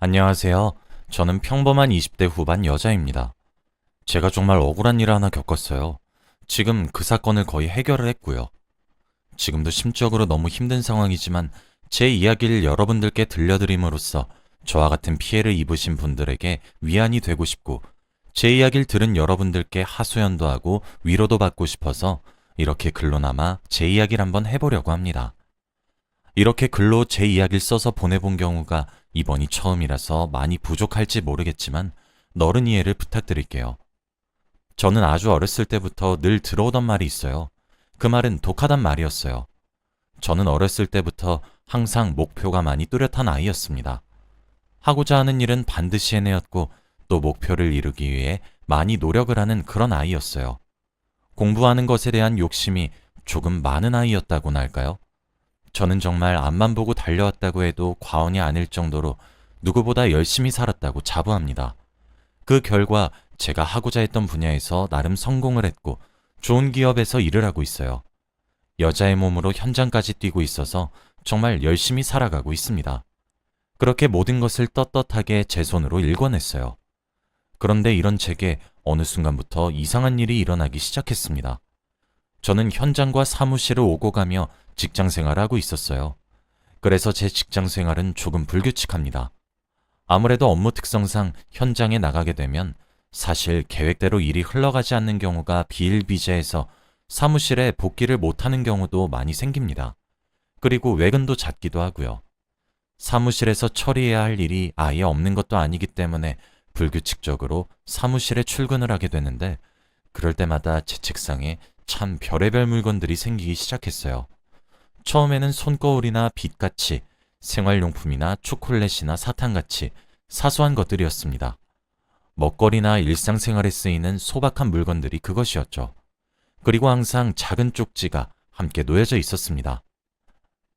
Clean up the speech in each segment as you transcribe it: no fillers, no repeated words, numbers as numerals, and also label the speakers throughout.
Speaker 1: 안녕하세요. 저는 평범한 20대 후반 여자입니다. 제가 정말 억울한 일 하나 겪었어요. 지금 그 사건을 거의 해결을 했고요. 지금도 심적으로 너무 힘든 상황이지만 제 이야기를 여러분들께 들려드림으로써 저와 같은 피해를 입으신 분들에게 위안이 되고 싶고 제 이야기를 들은 여러분들께 하소연도 하고 위로도 받고 싶어서 이렇게 글로나마 제 이야기를 한번 해보려고 합니다. 이렇게 글로 제 이야기를 써서 보내본 경우가 이번이 처음이라서 많이 부족할지 모르겠지만 너른 이해를 부탁드릴게요. 저는 아주 어렸을 때부터 늘 들어오던 말이 있어요. 그 말은 독하단 말이었어요. 저는 어렸을 때부터 항상 목표가 많이 뚜렷한 아이였습니다. 하고자 하는 일은 반드시 해내었고 또 목표를 이루기 위해 많이 노력을 하는 그런 아이였어요. 공부하는 것에 대한 욕심이 조금 많은 아이였다고나 할까요? 저는 정말 앞만 보고 달려왔다고 해도 과언이 아닐 정도로 누구보다 열심히 살았다고 자부합니다. 그 결과 제가 하고자 했던 분야에서 나름 성공을 했고 좋은 기업에서 일을 하고 있어요. 여자의 몸으로 현장까지 뛰고 있어서 정말 열심히 살아가고 있습니다. 그렇게 모든 것을 떳떳하게 제 손으로 일궈냈어요. 그런데 이런 제게 어느 순간부터 이상한 일이 일어나기 시작했습니다. 저는 현장과 사무실을 오고 가며 직장 생활을 하고 있었어요. 그래서 제 직장 생활은 조금 불규칙합니다. 아무래도 업무 특성상 현장에 나가게 되면 사실 계획대로 일이 흘러가지 않는 경우가 비일비재해서 사무실에 복귀를 못하는 경우도 많이 생깁니다. 그리고 외근도 잦기도 하고요. 사무실에서 처리해야 할 일이 아예 없는 것도 아니기 때문에 불규칙적으로 사무실에 출근을 하게 되는데 그럴 때마다 제 책상에 참 별의별 물건들이 생기기 시작했어요. 처음에는 손거울이나 빗같이 생활용품이나 초콜릿이나 사탕같이 사소한 것들이었습니다. 먹거리나 일상생활에 쓰이는 소박한 물건들이 그것이었죠. 그리고 항상 작은 쪽지가 함께 놓여져 있었습니다.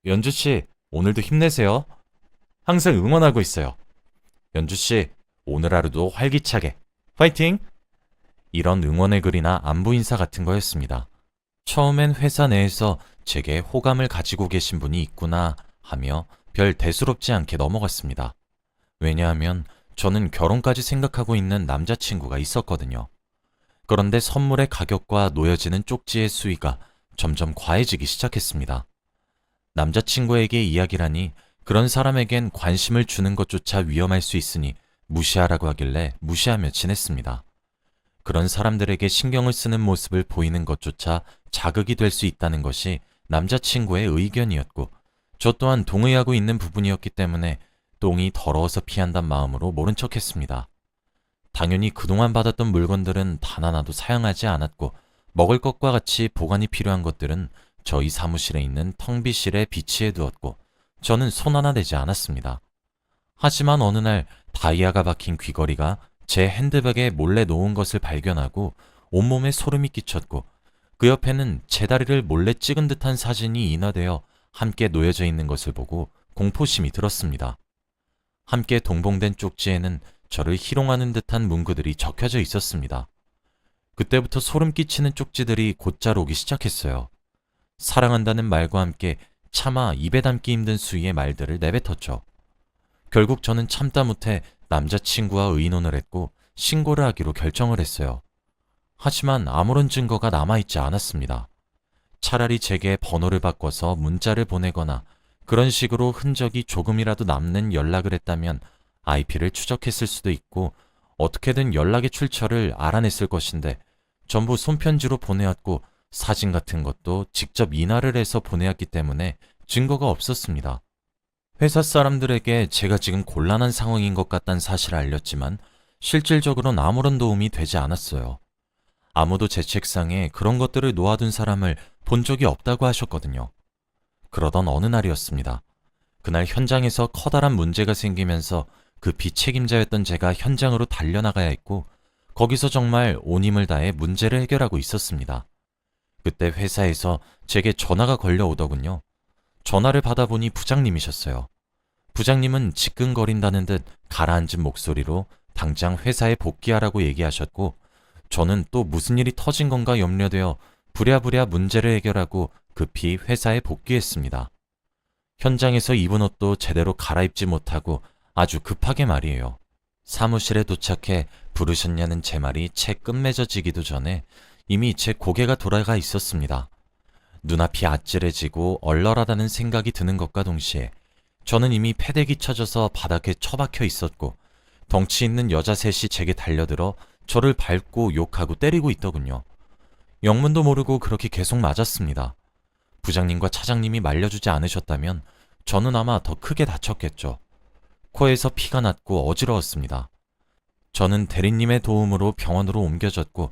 Speaker 1: 연주씨, 오늘도 힘내세요. 항상 응원하고 있어요. 연주씨, 오늘 하루도 활기차게. 파이팅! 이런 응원의 글이나 안부 인사 같은 거였습니다. 처음엔 회사 내에서 제게 호감을 가지고 계신 분이 있구나 하며 별 대수롭지 않게 넘어갔습니다. 왜냐하면 저는 결혼까지 생각하고 있는 남자친구가 있었거든요. 그런데 선물의 가격과 놓여지는 쪽지의 수위가 점점 과해지기 시작했습니다. 남자친구에게 이야기라니 그런 사람에겐 관심을 주는 것조차 위험할 수 있으니 무시하라고 하길래 무시하며 지냈습니다. 그런 사람들에게 신경을 쓰는 모습을 보이는 것조차 자극이 될 수 있다는 것이 남자친구의 의견이었고 저 또한 동의하고 있는 부분이었기 때문에 똥이 더러워서 피한단 마음으로 모른 척했습니다. 당연히 그동안 받았던 물건들은 단 하나도 사용하지 않았고 먹을 것과 같이 보관이 필요한 것들은 저희 사무실에 있는 텅비실에 비치해 두었고 저는 손 하나 대지 않았습니다. 하지만 어느 날 다이아가 박힌 귀걸이가 제 핸드백에 몰래 놓은 것을 발견하고 온몸에 소름이 끼쳤고 그 옆에는 제 다리를 몰래 찍은 듯한 사진이 인화되어 함께 놓여져 있는 것을 보고 공포심이 들었습니다. 함께 동봉된 쪽지에는 저를 희롱하는 듯한 문구들이 적혀져 있었습니다. 그때부터 소름 끼치는 쪽지들이 곧잘 오기 시작했어요. 사랑한다는 말과 함께 차마 입에 담기 힘든 수위의 말들을 내뱉었죠. 결국 저는 참다 못해 남자친구와 의논을 했고 신고를 하기로 결정을 했어요. 하지만 아무런 증거가 남아있지 않았습니다. 차라리 제게 번호를 바꿔서 문자를 보내거나 그런 식으로 흔적이 조금이라도 남는 연락을 했다면 IP를 추적했을 수도 있고 어떻게든 연락의 출처를 알아냈을 것인데 전부 손편지로 보내왔고 사진 같은 것도 직접 인화를 해서 보내왔기 때문에 증거가 없었습니다. 회사 사람들에게 제가 지금 곤란한 상황인 것 같다는 사실을 알렸지만 실질적으로는 아무런 도움이 되지 않았어요. 아무도 제 책상에 그런 것들을 놓아둔 사람을 본 적이 없다고 하셨거든요. 그러던 어느 날이었습니다. 그날 현장에서 커다란 문제가 생기면서 그 비책임자였던 제가 현장으로 달려나가야 했고 거기서 정말 온 힘을 다해 문제를 해결하고 있었습니다. 그때 회사에서 제게 전화가 걸려오더군요. 전화를 받아보니 부장님이셨어요. 부장님은 지끈거린다는 듯 가라앉은 목소리로 당장 회사에 복귀하라고 얘기하셨고 저는 또 무슨 일이 터진 건가 염려되어 부랴부랴 문제를 해결하고 급히 회사에 복귀했습니다. 현장에서 입은 옷도 제대로 갈아입지 못하고 아주 급하게 말이에요. 사무실에 도착해 부르셨냐는 제 말이 채 끝맺어지기도 전에 이미 제 고개가 돌아가 있었습니다. 눈앞이 아찔해지고 얼얼하다는 생각이 드는 것과 동시에 저는 이미 패대기 쳐져서 바닥에 처박혀 있었고 덩치 있는 여자 셋이 제게 달려들어 저를 밟고 욕하고 때리고 있더군요. 영문도 모르고 그렇게 계속 맞았습니다. 부장님과 차장님이 말려주지 않으셨다면 저는 아마 더 크게 다쳤겠죠. 코에서 피가 났고 어지러웠습니다. 저는 대리님의 도움으로 병원으로 옮겨졌고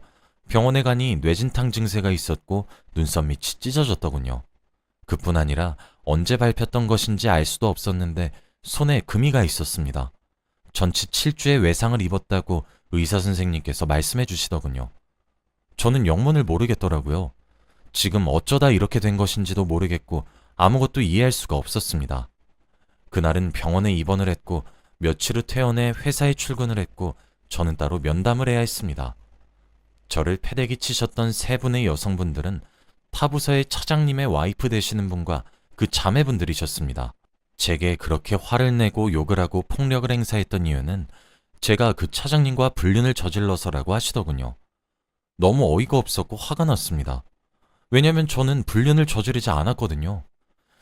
Speaker 1: 병원에 가니 뇌진탕 증세가 있었고 눈썹 밑이 찢어졌더군요. 그뿐 아니라 언제 밟혔던 것인지 알 수도 없었는데 손에 금이가 있었습니다. 전치 7주의 외상을 입었다고 의사 선생님께서 말씀해 주시더군요. 저는 영문을 모르겠더라고요. 지금 어쩌다 이렇게 된 것인지도 모르겠고 아무것도 이해할 수가 없었습니다. 그날은 병원에 입원을 했고 며칠 후 퇴원해 회사에 출근을 했고 저는 따로 면담을 해야 했습니다. 저를 패대기 치셨던 세 분의 여성분들은 타부서의 차장님의 와이프 되시는 분과 그 자매분들이셨습니다. 제게 그렇게 화를 내고 욕을 하고 폭력을 행사했던 이유는 제가 그 차장님과 불륜을 저질러서라고 하시더군요. 너무 어이가 없었고 화가 났습니다. 왜냐면 저는 불륜을 저지르지 않았거든요.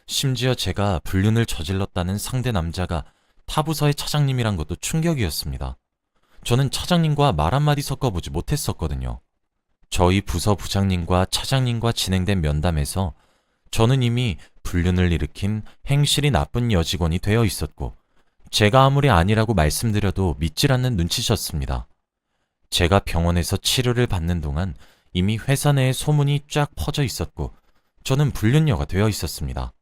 Speaker 1: 심지어 제가 불륜을 저질렀다는 상대 남자가 타부서의 차장님이란 것도 충격이었습니다. 저는 차장님과 말 한마디 섞어보지 못했었거든요. 저희 부서 부장님과 차장님과 진행된 면담에서 저는 이미 불륜을 일으킨 행실이 나쁜 여직원이 되어 있었고 제가 아무리 아니라고 말씀드려도 믿질 않는 눈치셨습니다. 제가 병원에서 치료를 받는 동안 이미 회사 내에 소문이 쫙 퍼져 있었고 저는 불륜녀가 되어 있었습니다.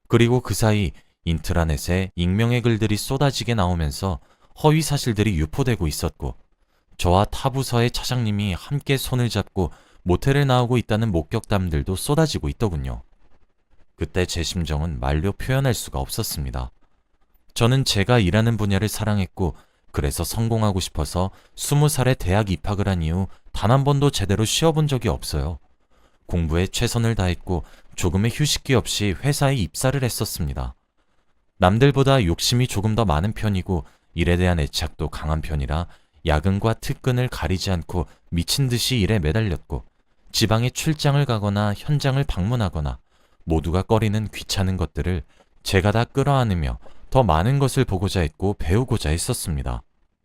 Speaker 1: 그리고 그 사이 인트라넷에 익명의 글들이 쏟아지게 나오면서 허위 사실들이 유포되고 있었고 저와 타부서의 차장님이 함께 손을 잡고 모텔에 나오고 있다는 목격담들도 쏟아지고 있더군요. 그때 제 심정은 말로 표현할 수가 없었습니다. 저는 제가 일하는 분야를 사랑했고 그래서 성공하고 싶어서 20살에 대학 입학을 한 이후 단 한 번도 제대로 쉬어본 적이 없어요. 공부에 최선을 다했고 조금의 휴식기 없이 회사에 입사를 했었습니다. 남들보다 욕심이 조금 더 많은 편이고 일에 대한 애착도 강한 편이라 야근과 특근을 가리지 않고 미친 듯이 일에 매달렸고 지방에 출장을 가거나 현장을 방문하거나 모두가 꺼리는 귀찮은 것들을 제가 다 끌어안으며 더 많은 것을 보고자 했고 배우고자 했었습니다.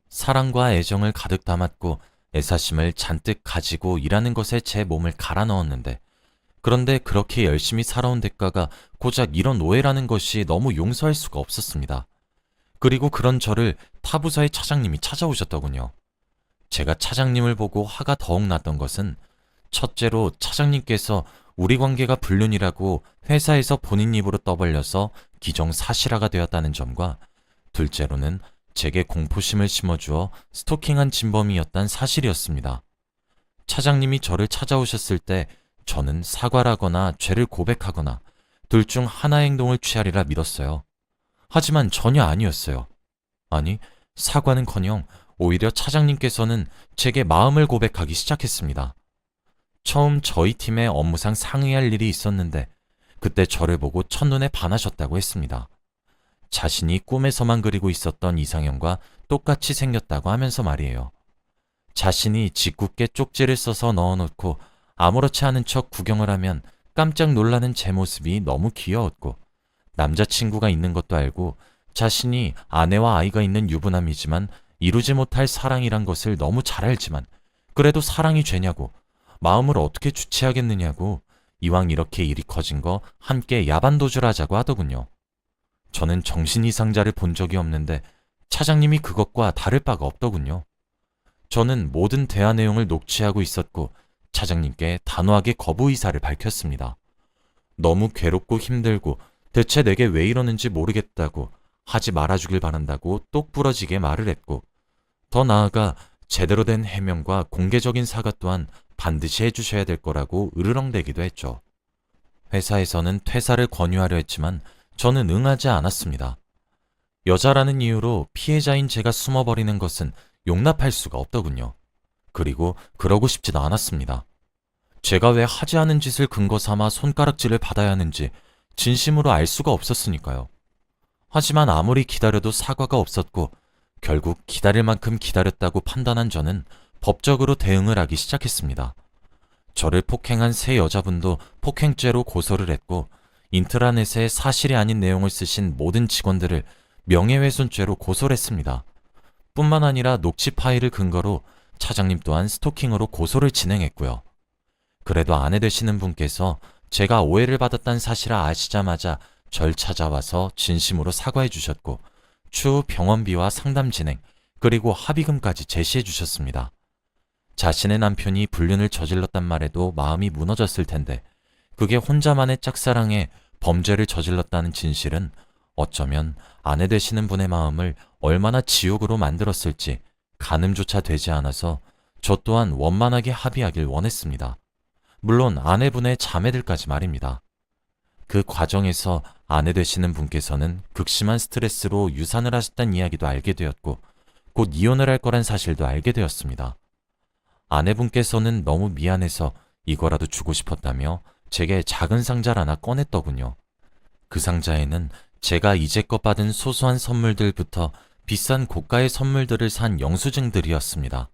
Speaker 1: 사랑과 애정을 가득 담았고 애사심을 잔뜩 가지고 일하는 것에 제 몸을 갈아 넣었는데 그런데 그렇게 열심히 살아온 대가가 고작 이런 오해라는 것이 너무 용서할 수가 없었습니다. 그리고 그런 저를 타부서의 차장님이 찾아오셨더군요. 제가 차장님을 보고 화가 더욱 났던 것은 첫째로 차장님께서 우리 관계가 불륜이라고 회사에서 본인 입으로 떠벌려서 기정사실화가 되었다는 점과 둘째로는 제게 공포심을 심어주어 스토킹한 진범이었단 사실이었습니다. 차장님이 저를 찾아오셨을 때 저는 사과를 하거나 죄를 고백하거나 둘 중 하나의 행동을 취하리라 믿었어요. 하지만 전혀 아니었어요. 아니, 사과는커녕 오히려 차장님께서는 제게 마음을 고백하기 시작했습니다. 처음 저희 팀에 업무상 상의할 일이 있었는데 그때 저를 보고 첫눈에 반하셨다고 했습니다. 자신이 꿈에서만 그리고 있었던 이상형과 똑같이 생겼다고 하면서 말이에요. 자신이 짓궂게 쪽지를 써서 넣어놓고 아무렇지 않은 척 구경을 하면 깜짝 놀라는 제 모습이 너무 귀여웠고 남자친구가 있는 것도 알고 자신이 아내와 아이가 있는 유부남이지만 이루지 못할 사랑이란 것을 너무 잘 알지만 그래도 사랑이 죄냐고 마음을 어떻게 주체하겠느냐고 이왕 이렇게 일이 커진 거 함께 야반도주를 하자고 하더군요. 저는 정신 이상자를 본 적이 없는데 차장님이 그것과 다를 바가 없더군요. 저는 모든 대화 내용을 녹취하고 있었고 차장님께 단호하게 거부 의사를 밝혔습니다. 너무 괴롭고 힘들고 대체 내게 왜 이러는지 모르겠다고 하지 말아주길 바란다고 똑부러지게 말을 했고 더 나아가 제대로 된 해명과 공개적인 사과 또한 반드시 해주셔야 될 거라고 으르렁대기도 했죠. 회사에서는 퇴사를 권유하려 했지만 저는 응하지 않았습니다. 여자라는 이유로 피해자인 제가 숨어버리는 것은 용납할 수가 없더군요. 그리고 그러고 싶지도 않았습니다. 제가 왜 하지 않은 짓을 근거 삼아 손가락질을 받아야 하는지 진심으로 알 수가 없었으니까요. 하지만 아무리 기다려도 사과가 없었고 결국 기다릴 만큼 기다렸다고 판단한 저는 법적으로 대응을 하기 시작했습니다. 저를 폭행한 세 여자분도 폭행죄로 고소를 했고 인트라넷에 사실이 아닌 내용을 쓰신 모든 직원들을 명예훼손죄로 고소를 했습니다. 뿐만 아니라 녹취 파일을 근거로 차장님 또한 스토킹으로 고소를 진행했고요. 그래도 아내 되시는 분께서 제가 오해를 받았다는 사실을 아시자마자 절 찾아와서 진심으로 사과해 주셨고 추후 병원비와 상담 진행 그리고 합의금까지 제시해 주셨습니다. 자신의 남편이 불륜을 저질렀단 말에도 마음이 무너졌을 텐데 그게 혼자만의 짝사랑에 범죄를 저질렀다는 진실은 어쩌면 아내 되시는 분의 마음을 얼마나 지옥으로 만들었을지 가늠조차 되지 않아서 저 또한 원만하게 합의하길 원했습니다. 물론 아내분의 자매들까지 말입니다. 그 과정에서 아내 되시는 분께서는 극심한 스트레스로 유산을 하셨다는 이야기도 알게 되었고 곧 이혼을 할 거란 사실도 알게 되었습니다. 아내분께서는 너무 미안해서 이거라도 주고 싶었다며 제게 작은 상자를 하나 꺼냈더군요. 그 상자에는 제가 이제껏 받은 소소한 선물들부터 비싼 고가의 선물들을 산 영수증들이었습니다.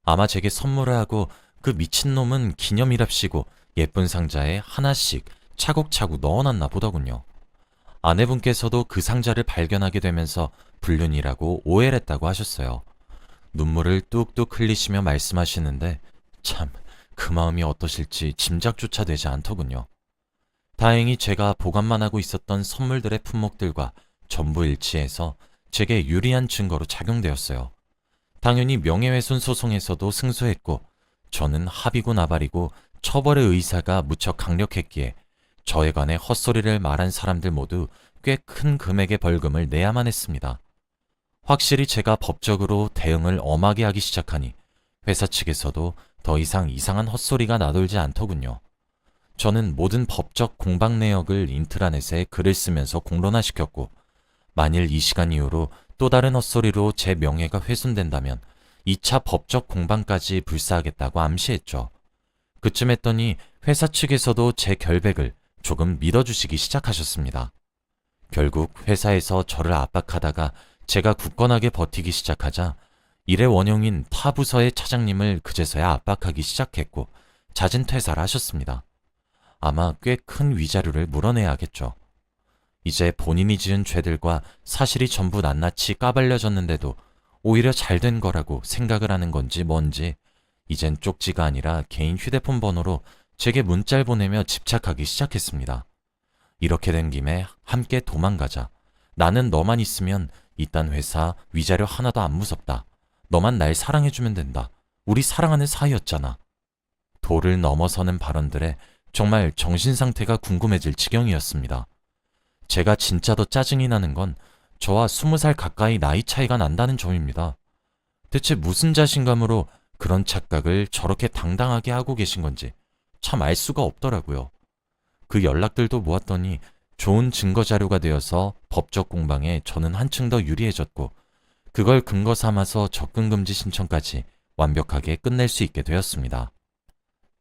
Speaker 1: 아마 제게 선물을 하고 그 미친놈은 기념이랍시고 예쁜 상자에 하나씩 차곡차곡 넣어놨나 보더군요. 아내분께서도 그 상자를 발견하게 되면서 불륜이라고 오해를 했다고 하셨어요. 눈물을 뚝뚝 흘리시며 말씀하시는데 참 그 마음이 어떠실지 짐작조차 되지 않더군요. 다행히 제가 보관만 하고 있었던 선물들의 품목들과 전부 일치해서 제게 유리한 증거로 작용되었어요. 당연히 명예훼손 소송에서도 승소했고 저는 합의고 나발이고 처벌의 의사가 무척 강력했기에 저에 관해 헛소리를 말한 사람들 모두 꽤 큰 금액의 벌금을 내야만 했습니다. 확실히 제가 법적으로 대응을 엄하게 하기 시작하니 회사 측에서도 더 이상 이상한 헛소리가 나돌지 않더군요. 저는 모든 법적 공방 내역을 인트라넷에 글을 쓰면서 공론화시켰고 만일 이 시간 이후로 또 다른 헛소리로 제 명예가 훼손된다면 2차 법적 공방까지 불사하겠다고 암시했죠. 그쯤 했더니 회사 측에서도 제 결백을 조금 믿어주시기 시작하셨습니다. 결국 회사에서 저를 압박하다가 제가 굳건하게 버티기 시작하자 일의 원흉인 타 부서의 차장님을 그제서야 압박하기 시작했고 잦은 퇴사를 하셨습니다. 아마 꽤 큰 위자료를 물어내야겠죠. 이제 본인이 지은 죄들과 사실이 전부 낱낱이 까발려졌는데도 오히려 잘된 거라고 생각을 하는 건지 뭔지 이젠 쪽지가 아니라 개인 휴대폰 번호로 제게 문자를 보내며 집착하기 시작했습니다. 이렇게 된 김에 함께 도망가자. 나는 너만 있으면 이딴 회사 위자료 하나도 안 무섭다. 너만 날 사랑해주면 된다. 우리 사랑하는 사이였잖아. 도를 넘어서는 발언들에 정말 정신상태가 궁금해질 지경이었습니다. 제가 진짜 더 짜증이 나는 건 저와 20살 가까이 나이 차이가 난다는 점입니다. 대체 무슨 자신감으로 그런 착각을 저렇게 당당하게 하고 계신 건지 참 알 수가 없더라고요. 그 연락들도 모았더니 좋은 증거 자료가 되어서 법적 공방에 저는 한층 더 유리해졌고 그걸 근거 삼아서 접근 금지 신청까지 완벽하게 끝낼 수 있게 되었습니다.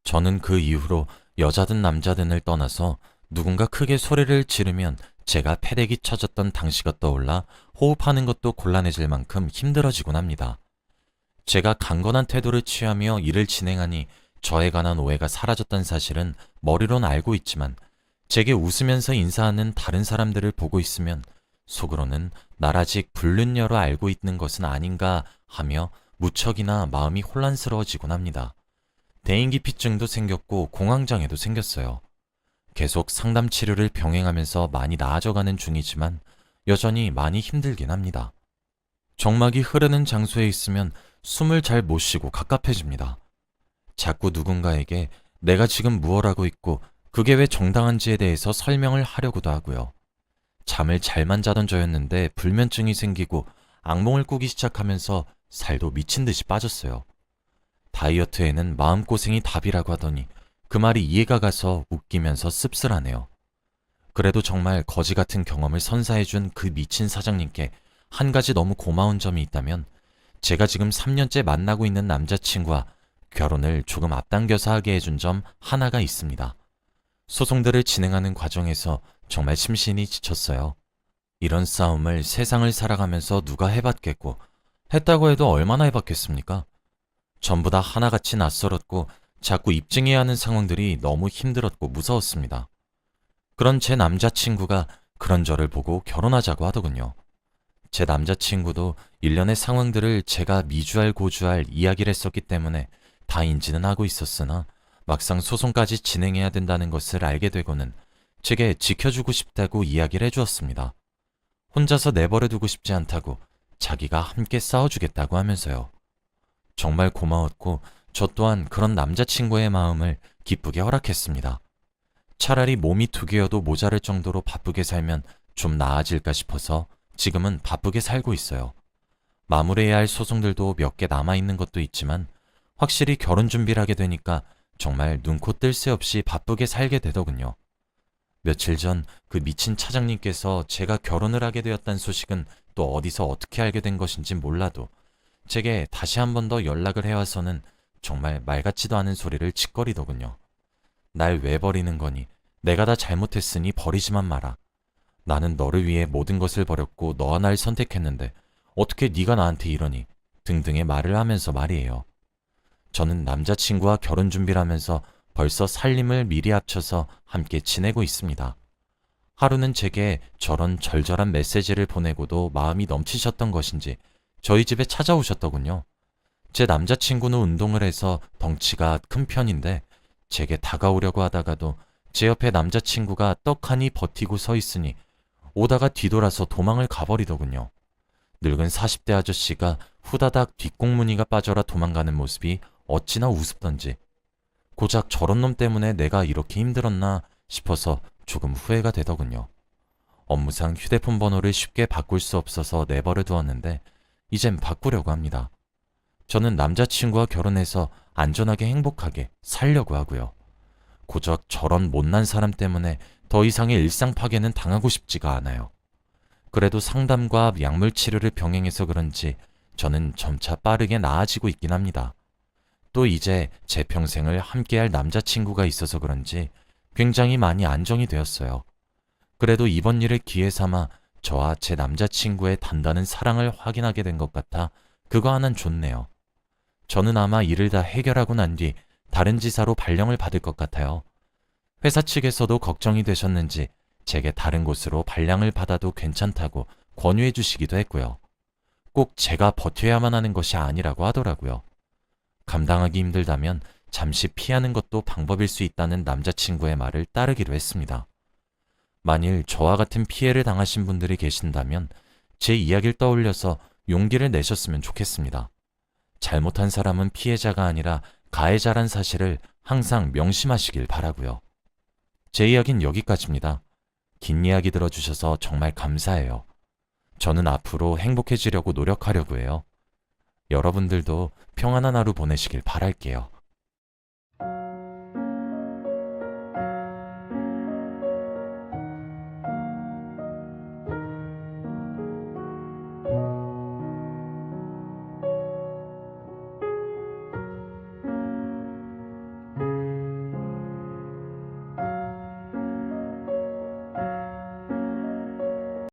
Speaker 1: 저는 그 이후로 여자든 남자든을 떠나서 누군가 크게 소리를 지르면 제가 패대기 쳐졌던 당시가 떠올라 호흡하는 것도 곤란해질 만큼 힘들어지곤 합니다. 제가 강건한 태도를 취하며 일을 진행하니 저에 관한 오해가 사라졌다는 사실은 머리론 알고 있지만 제게 웃으면서 인사하는 다른 사람들을 보고 있으면 속으로는 날 아직 불륜녀로 알고 있는 것은 아닌가 하며 무척이나 마음이 혼란스러워지곤 합니다. 대인기피증도 생겼고 공황장애도 생겼어요. 계속 상담 치료를 병행하면서 많이 나아져가는 중이지만 여전히 많이 힘들긴 합니다. 정막이 흐르는 장소에 있으면 숨을 잘 못 쉬고 갑갑해집니다. 자꾸 누군가에게 내가 지금 무엇 하고 있고 그게 왜 정당한지에 대해서 설명을 하려고도 하고요. 잠을 잘만 자던 저였는데 불면증이 생기고 악몽을 꾸기 시작하면서 살도 미친 듯이 빠졌어요. 다이어트에는 마음고생이 답이라고 하더니 그 말이 이해가 가서 웃기면서 씁쓸하네요. 그래도 정말 거지 같은 경험을 선사해준 그 미친 사장님께 한 가지 너무 고마운 점이 있다면 제가 지금 3년째 만나고 있는 남자친구와 결혼을 조금 앞당겨서 하게 해준 점 하나가 있습니다. 소송들을 진행하는 과정에서 정말 심신이 지쳤어요. 이런 싸움을 세상을 살아가면서 누가 해봤겠고, 했다고 해도 얼마나 해봤겠습니까? 전부 다 하나같이 낯설었고 자꾸 입증해야 하는 상황들이 너무 힘들었고 무서웠습니다. 그런 제 남자친구가 그런 저를 보고 결혼하자고 하더군요. 제 남자친구도 일련의 상황들을 제가 미주알 고주알 이야기를 했었기 때문에 다 인지는 하고 있었으나 막상 소송까지 진행해야 된다는 것을 알게 되고는 제게 지켜주고 싶다고 이야기를 해주었습니다. 혼자서 내버려두고 싶지 않다고 자기가 함께 싸워주겠다고 하면서요. 정말 고마웠고 저 또한 그런 남자친구의 마음을 기쁘게 허락했습니다. 차라리 몸이 두 개여도 모자랄 정도로 바쁘게 살면 좀 나아질까 싶어서 지금은 바쁘게 살고 있어요. 마무리해야 할 소송들도 몇 개 남아있는 것도 있지만 확실히 결혼 준비를 하게 되니까 정말 눈코 뜰 새 없이 바쁘게 살게 되더군요. 며칠 전 그 미친 차장님께서 제가 결혼을 하게 되었다는 소식은 또 어디서 어떻게 알게 된 것인지 몰라도 제게 다시 한 번 더 연락을 해와서는 정말 말 같지도 않은 소리를 짓거리더군요. 날 왜 버리는 거니? 내가 다 잘못했으니 버리지만 마라. 나는 너를 위해 모든 것을 버렸고 너와 날 선택했는데 어떻게 네가 나한테 이러니? 등등의 말을 하면서 말이에요. 저는 남자친구와 결혼 준비를 하면서 벌써 살림을 미리 합쳐서 함께 지내고 있습니다. 하루는 제게 저런 절절한 메시지를 보내고도 마음이 넘치셨던 것인지 저희 집에 찾아오셨더군요. 제 남자친구는 운동을 해서 덩치가 큰 편인데 제게 다가오려고 하다가도 제 옆에 남자친구가 떡하니 버티고 서 있으니 오다가 뒤돌아서 도망을 가버리더군요. 늙은 40대 아저씨가 후다닥 뒷공무니가 빠져라 도망가는 모습이 어찌나 우습던지 고작 저런 놈 때문에 내가 이렇게 힘들었나 싶어서 조금 후회가 되더군요. 업무상 휴대폰 번호를 쉽게 바꿀 수 없어서 내버려 두었는데 이젠 바꾸려고 합니다. 저는 남자친구와 결혼해서 안전하게 행복하게 살려고 하고요. 고작 저런 못난 사람 때문에 더 이상의 일상 파괴는 당하고 싶지가 않아요. 그래도 상담과 약물 치료를 병행해서 그런지 저는 점차 빠르게 나아지고 있긴 합니다. 또 이제 제 평생을 함께할 남자친구가 있어서 그런지 굉장히 많이 안정이 되었어요. 그래도 이번 일을 기회 삼아 저와 제 남자친구의 단단한 사랑을 확인하게 된 것 같아 그거 하나는 좋네요. 저는 아마 일을 다 해결하고 난 뒤 다른 지사로 발령을 받을 것 같아요. 회사 측에서도 걱정이 되셨는지 제게 다른 곳으로 발령을 받아도 괜찮다고 권유해 주시기도 했고요. 꼭 제가 버텨야만 하는 것이 아니라고 하더라고요. 감당하기 힘들다면 잠시 피하는 것도 방법일 수 있다는 남자친구의 말을 따르기로 했습니다. 만일 저와 같은 피해를 당하신 분들이 계신다면 제 이야기를 떠올려서 용기를 내셨으면 좋겠습니다. 잘못한 사람은 피해자가 아니라 가해자란 사실을 항상 명심하시길 바라고요. 제 이야기는 여기까지입니다. 긴 이야기 들어주셔서 정말 감사해요. 저는 앞으로 행복해지려고 노력하려고 해요. 여러분들도 평안한 하루 보내시길 바랄게요.